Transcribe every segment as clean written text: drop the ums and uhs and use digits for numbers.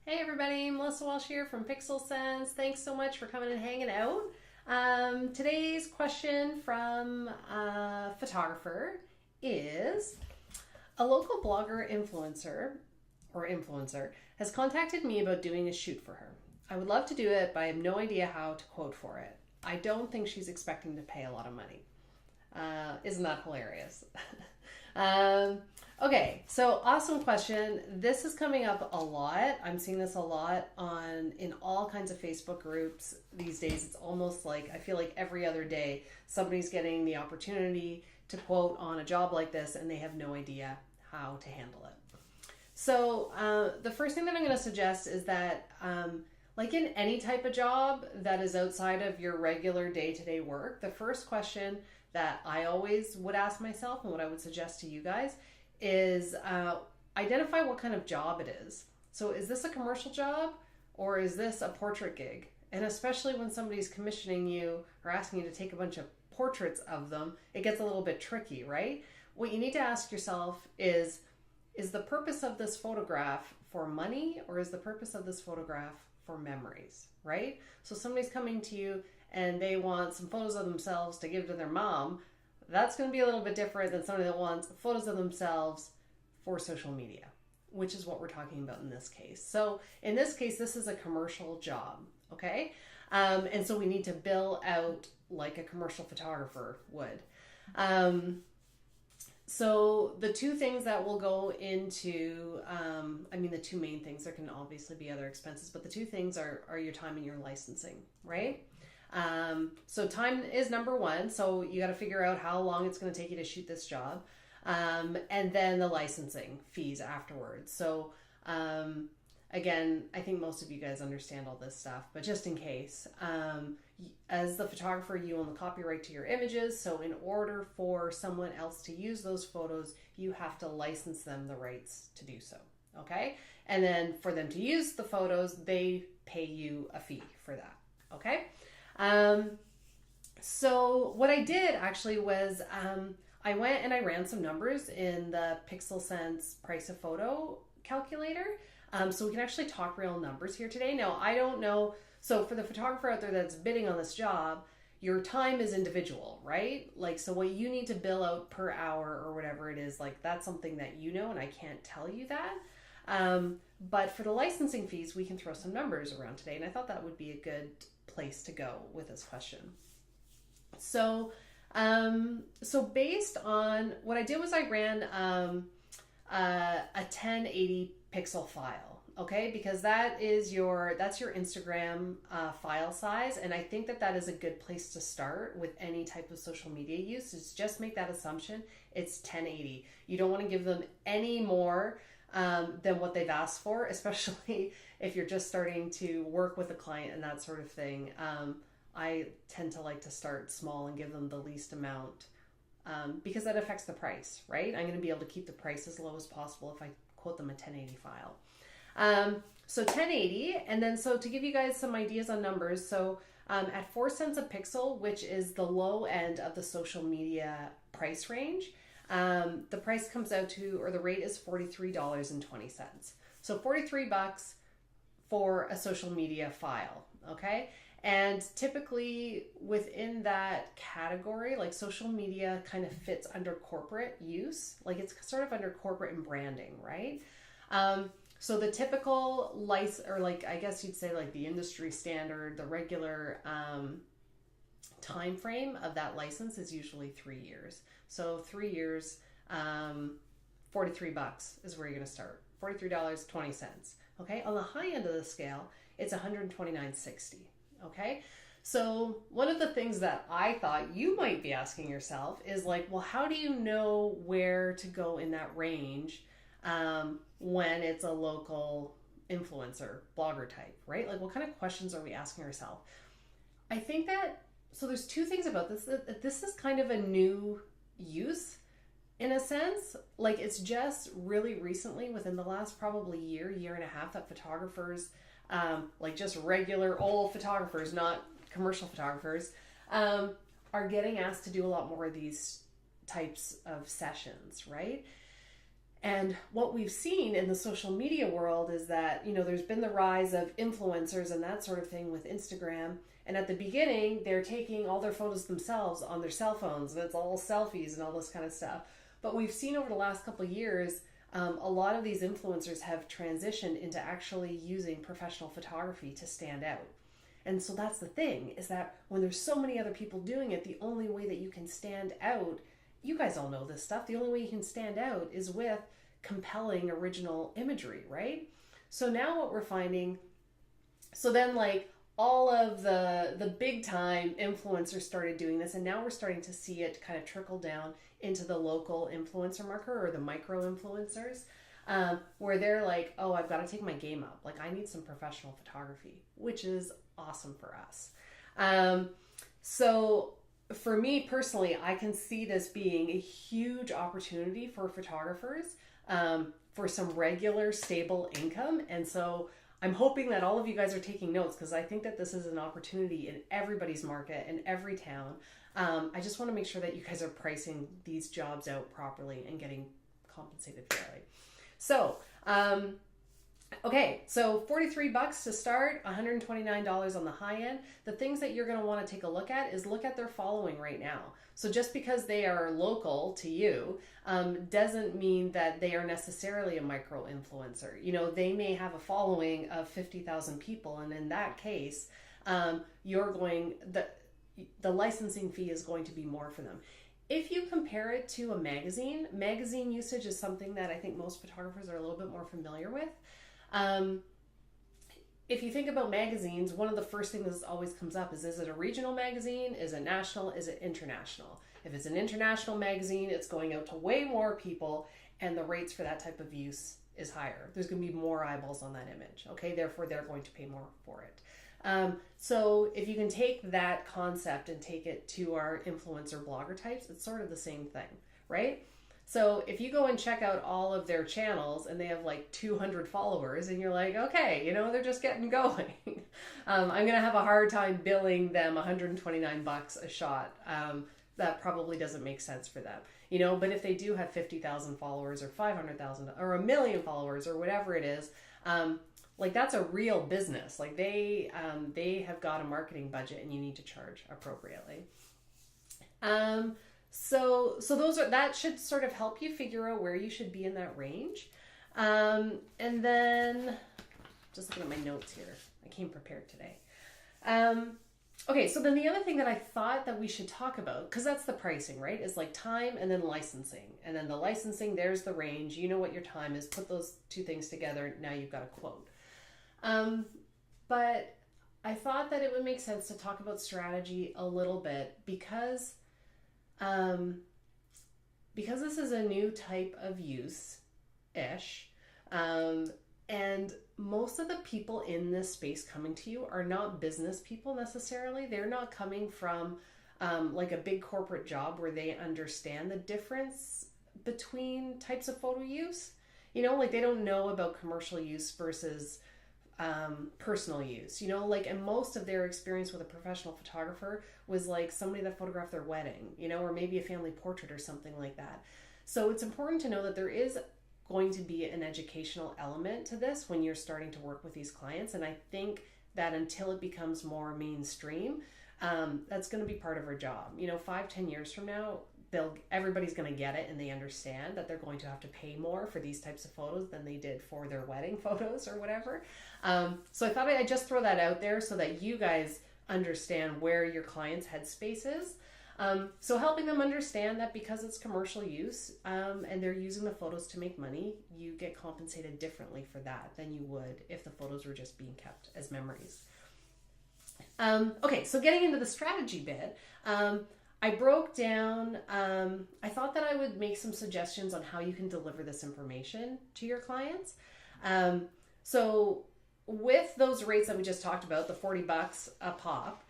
Hey everybody, Melissa Walsh here from Pixel Sense. Thanks so much for coming and hanging out. Today's question from a photographer is a local blogger influencer has contacted me about doing a shoot for her. I would love to do it, but I have no idea how to quote for it. I don't think she's expecting to pay a lot of money. Isn't that hilarious? um, okay, so awesome question. This is coming up a lot. I'm seeing this a lot in all kinds of Facebook groups these days. It's almost like I feel like every other day somebody's getting the opportunity to quote on a job like this and they have no idea how to handle it. So the first thing that I'm going to suggest is that like in any type of job that is outside of your regular day-to-day work, the first question that I always would ask myself and what I would suggest to you guys is identify what kind of job it is. So is this a commercial job or is this a portrait gig? And especially when somebody's commissioning you or asking you to take a bunch of portraits of them, it gets a little bit tricky, right? What you need to ask yourself is the purpose of this photograph for money or is the purpose of this photograph for memories, right? So somebody's coming to you and they want some photos of themselves to give to their mom. That's going to be a little bit different than somebody that wants photos of themselves for social media, which is what we're talking about in this case. So in this case, this is a commercial job, okay? And so we need to bill out like a commercial photographer would. So the two things that will go into, the two main things, there can obviously be other expenses, but the two things are your time and your licensing, right? So time is number one. So you got to figure out how long it's going to take you to shoot this job. And then the licensing fees afterwards. So, again, I think most of you guys understand all this stuff, but just in case, as the photographer, you own the copyright to your images. So in order for someone else to use those photos, you have to license them the rights to do so. Okay. And then for them to use the photos, they pay you a fee for that. Okay. So what I did actually was, I went and I ran some numbers in the Pixel Sense price of photo calculator. So we can actually talk real numbers here today. Now, I don't know. So for the photographer out there that's bidding on this job, your time is individual, right? Like, so what you need to bill out per hour or whatever it is, like that's something that you know, and I can't tell you that. But for the licensing fees, we can throw some numbers around today. And I thought that would be a good place to go with this question. So based on what I did was I ran a 1080 pixel file, okay? Because that's your Instagram file size, and I think that is a good place to start with any type of social media use. Is just make that assumption it's 1080. You don't want to give them any more than what they've asked for, especially if you're just starting to work with a client and that sort of thing. I tend to like to start small and give them the least amount because that affects the price, right? I'm going to be able to keep the price as low as possible if I quote them a 1080 file. So 1080, and then so to give you guys some ideas on numbers, so at 4 cents a pixel, which is the low end of the social media price range, the price comes out to, or the rate is $43.20. So $43 for a social media file, okay? And typically within that category, like social media kind of fits under corporate use, like it's sort of under corporate and branding, right? So the typical license, or like I guess you'd say like the industry standard, the regular time frame of that license is usually 3 years. So 3 years, $43 is where you're going to start. $43.20. Okay, on the high end of the scale, it's $129.60. Okay, so one of the things that I thought you might be asking yourself is like, well, how do you know where to go in that range when it's a local influencer, blogger type, right? Like, what kind of questions are we asking ourselves? I think that, so there's two things about this. This is kind of a new use in a sense. Like, it's just really recently, within the last probably year and a half, that photographers, like just regular old photographers, not commercial photographers, are getting asked to do a lot more of these types of sessions, right? And what we've seen in the social media world is that, there's been the rise of influencers and that sort of thing with Instagram. And at the beginning, they're taking all their photos themselves on their cell phones, and it's all selfies and all this kind of stuff. But we've seen over the last couple of years, a lot of these influencers have transitioned into actually using professional photography to stand out. And so that's the thing, is that when there's so many other people doing it, the only way that you can stand out, you guys all know this stuff, the only way you can stand out is with compelling original imagery, right? So now what we're finding, so then like all of the big time influencers started doing this, and now we're starting to see it kind of trickle down into the local influencer marker or the micro influencers, where they're like, oh, I've got to take my game up. Like, I need some professional photography, which is awesome for us. So for me personally, I can see this being a huge opportunity for photographers, for some regular stable income. And so I'm hoping that all of you guys are taking notes, because I think that this is an opportunity in everybody's market, in every town. I just want to make sure that you guys are pricing these jobs out properly and getting compensated fairly. So, okay, so $43 to start, $129 on the high end. The things that you're going to want to take a look at is look at their following right now. So just because they are local to you doesn't mean that they are necessarily a micro influencer. They may have a following of 50,000 people, and in that case, the licensing fee is going to be more for them. If you compare it to a magazine usage is something that I think most photographers are a little bit more familiar with. If you think about magazines, one of the first things that always comes up is it a regional magazine? Is it national? Is it international? If it's an international magazine, it's going out to way more people, and the rates for that type of use is higher. There's going to be more eyeballs on that image. Okay, therefore they're going to pay more for it. So if you can take that concept and take it to our influencer blogger types, it's sort of the same thing, right? So if you go and check out all of their channels and they have like 200 followers, and you're like, okay, they're just getting going. I'm going to have a hard time billing them $129 a shot. That probably doesn't make sense for them, but if they do have 50,000 followers or 500,000 or 1 million followers or whatever it is, like that's a real business. Like they have got a marketing budget, and you need to charge appropriately. So that should sort of help you figure out where you should be in that range. And then just looking at my notes here, I came prepared today. Okay, so then the other thing that I thought that we should talk about, because that's the pricing, right, is like time and then licensing. And then the licensing, there's the range. You know what your time is. Put those two things together. Now you've got a quote. But I thought that it would make sense to talk about strategy a little bit, because this is a new type of use-ish, and most of the people in this space coming to you are not business people necessarily. They're not coming from like a big corporate job where they understand the difference between types of photo use. Like they don't know about commercial use versus personal use, and most of their experience with a professional photographer was like somebody that photographed their wedding, or maybe a family portrait or something like that. So it's important to know that there is going to be an educational element to this when you're starting to work with these clients. And I think that until it becomes more mainstream, that's going to be part of our job. 5-10 years from now, everybody's going to get it, and they understand that they're going to have to pay more for these types of photos than they did for their wedding photos or whatever. So I thought I'd just throw that out there so that you guys understand where your client's headspace is. So helping them understand that because it's commercial use, and they're using the photos to make money, you get compensated differently for that than you would if the photos were just being kept as memories. Okay, so getting into the strategy bit, I broke down, I thought that I would make some suggestions on how you can deliver this information to your clients. So with those rates that we just talked about, the $40 a pop,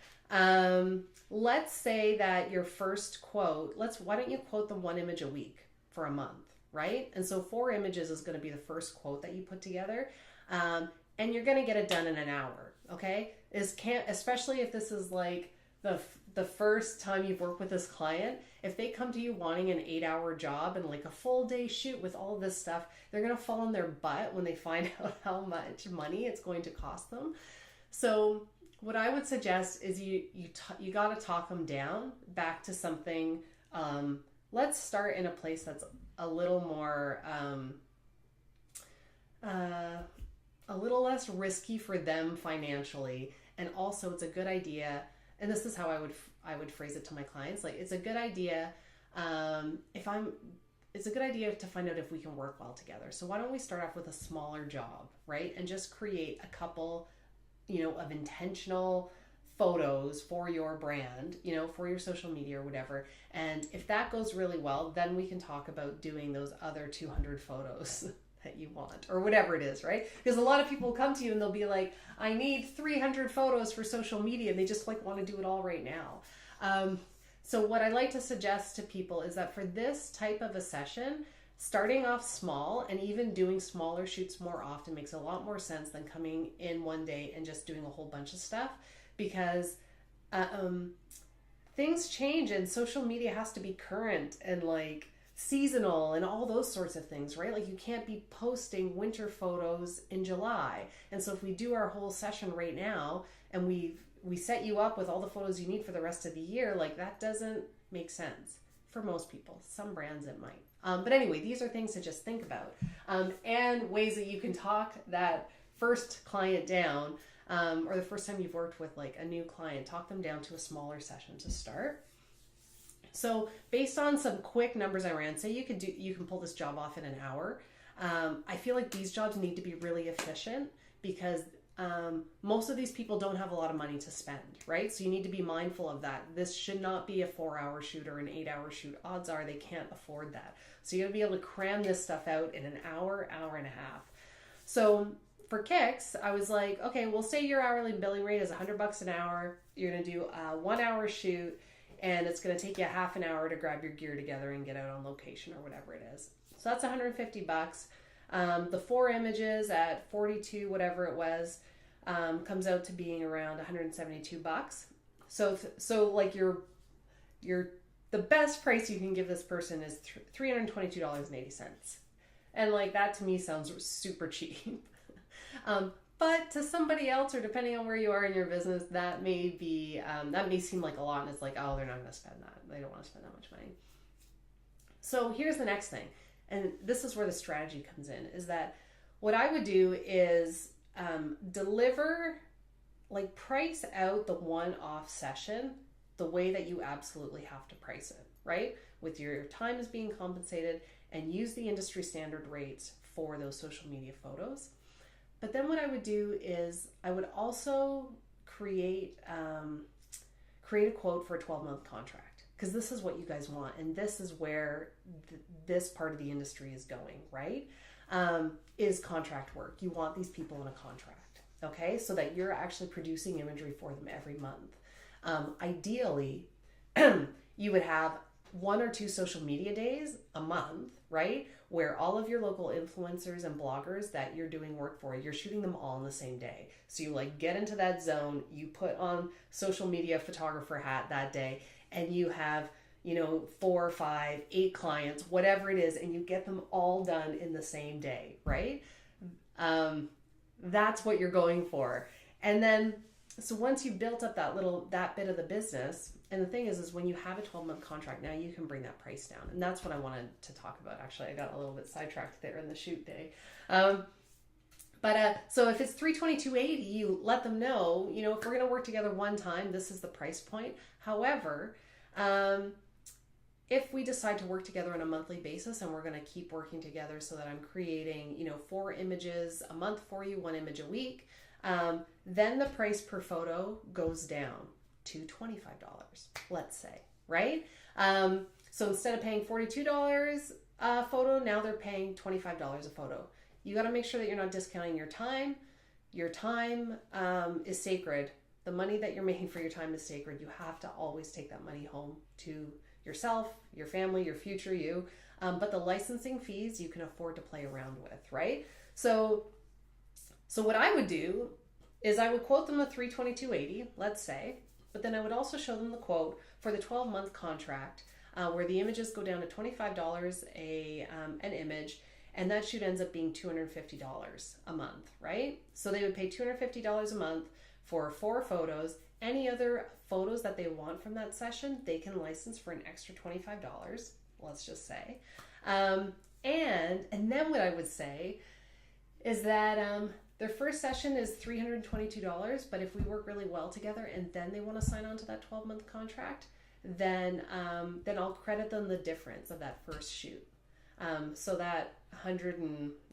let's say that your first quote, why don't you quote them one image a week for a month, right? And so 4 images is going to be the first quote that you put together. And you're going to get it done in an hour, okay? Especially if this is like the first time you've worked with this client, If they come to you wanting an 8-hour job and like a full day shoot with all this stuff, they're going to fall on their butt when they find out how much money it's going to cost them. So what I would suggest is you got to talk them down back to something. Let's start in a place that's a little more, a little less risky for them financially. And also it's a good idea. And this is how I would phrase it to my clients. Like, it's a good idea. It's a good idea to find out if we can work well together. So why don't we start off with a smaller job, right? And just create a couple, of intentional photos for your brand, for your social media or whatever. And if that goes really well, then we can talk about doing those other 200 photos that you want or whatever it is, right? Because a lot of people will come to you and they'll be like, I need 300 photos for social media. And they just like want to do it all right now. So what I like to suggest to people is that for this type of a session, starting off small and even doing smaller shoots more often makes a lot more sense than coming in one day and just doing a whole bunch of stuff, because things change and social media has to be current and like seasonal and all those sorts of things, right? Like, you can't be posting winter photos in July. And so if we do our whole session right now and we set you up with all the photos you need for the rest of the year, like, that doesn't make sense for most people. Some brands it might. But anyway, these are things to just think about, and ways that you can talk that first client down, or the first time you've worked with like a new client, talk them down to a smaller session to start. So based on some quick numbers I ran, say you can pull this job off in an hour. I feel like these jobs need to be really efficient because most of these people don't have a lot of money to spend, right? So you need to be mindful of that. This should not be a 4-hour shoot or an 8-hour shoot. Odds are they can't afford that. So you gotta be able to cram this stuff out in an hour, hour and a half. So for kicks, I was like, okay, we'll say your hourly billing rate is $100 an hour. You're gonna do a 1-hour shoot, and it's gonna take you a half an hour to grab your gear together and get out on location or whatever it is. So that's $150. The 4 images at 42, whatever it was, comes out to being around $172. So like your the best price you can give this person is $322.80. And like, that to me sounds super cheap. But to somebody else, or depending on where you are in your business, that may seem like a lot, and it's like, oh, they're not going to spend that. They don't want to spend that much money. So here's the next thing. And this is where the strategy comes in, is that what I would do is price out the one-off session the way that you absolutely have to price it, right? With your time as being compensated, and use the industry standard rates for those social media photos. But then what I would do is I would also create a quote for a 12-month contract, because this is what you guys want, and this is where this part of the industry is going, right? Is contract work. You want these people in a contract, okay? So that you're actually producing imagery for them every month. Ideally, you would have 1 or 2 social media days a month, right? Where all of your local influencers and bloggers that you're doing work for, you're shooting them all in the same day. So you like get into that zone, you put on social media photographer hat that day, and you have 4, 5, 8 clients, whatever it is, and you get them all done in the same day, right? That's what you're going for. And then, so once you built up that bit of the business, and the thing is when you have a 12-month contract, now you can bring that price down. And that's what I wanted to talk about. Actually, I got a little bit sidetracked there in the shoot day. So if it's $322.80, you let them know, if we're going to work together one time, this is the price point. However, if we decide to work together on a monthly basis and we're going to keep working together so that I'm creating, 4 images a month for you, 1 image a week, then the price per photo goes down to $25, let's say, right? So instead of paying $42 a photo, now they're paying $25 a photo. You got to make sure that you're not discounting your time. Your time is sacred. The money that you're making for your time is sacred. You have to always take that money home to yourself, your family, your future you. But the licensing fees you can afford to play around with, right? So what I would do is I would quote them the $322.80, let's say, but then I would also show them the quote for the 12-month contract. where the images go down to $25 an image, and that shoot ends up being $250 a month, right? So they would pay $250 a month for 4 photos. Any other photos that they want from that session, they can license for an extra $25, let's just say. And then what I would say is that their first session is $322, but if we work really well together and then they want to sign on to that 12-month contract, then I'll credit them the difference of that first shoot. So that 100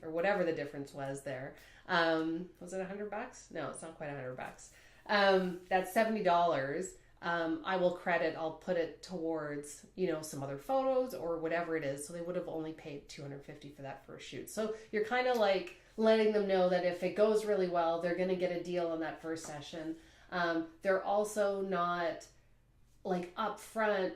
or whatever the difference was there, was it $100? No, it's not quite $100. That's $70. I'll put it towards, some other photos or whatever it is. So they would have only paid $250 for that first shoot. So you're kind of like letting them know that if it goes really well, they're going to get a deal on that first session. They're also not like upfront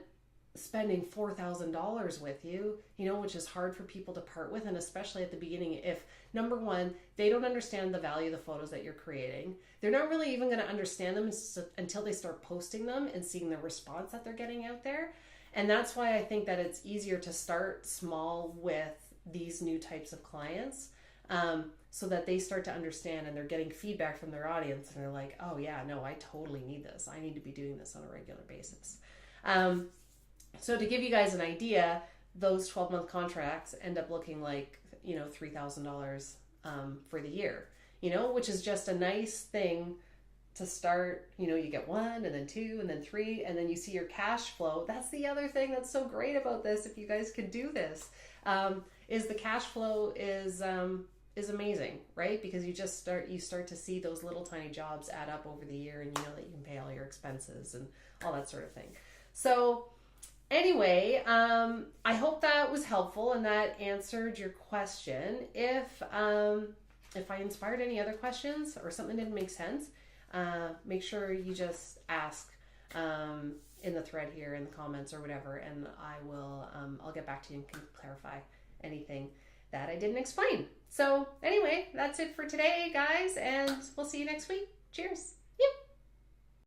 spending $4,000 with you, which is hard for people to part with. And especially at the beginning, if number one, they don't understand the value of the photos that you're creating, they're not really even going to understand them until they start posting them and seeing the response that they're getting out there. And that's why I think that it's easier to start small with these new types of clients, so that they start to understand and they're getting feedback from their audience and they're like, oh yeah, no, I totally need this. I need to be doing this on a regular basis. So to give you guys an idea, those 12-month contracts end up looking like, $3,000 for the year, which is just a nice thing to start. You get 1 and then 2 and then 3, and then you see your cash flow. That's the other thing that's so great about this. If you guys could do this, is the cash flow is amazing, right? Because you start to see those little tiny jobs add up over the year, and you know that you can pay all your expenses and all that sort of thing. So anyway, I hope that was helpful and that answered your question. If I inspired any other questions or something didn't make sense, make sure you just ask in the thread here in the comments or whatever, and I'll get back to you and can clarify anything that I didn't explain. So anyway, that's it for today, guys, and we'll see you next week. Cheers.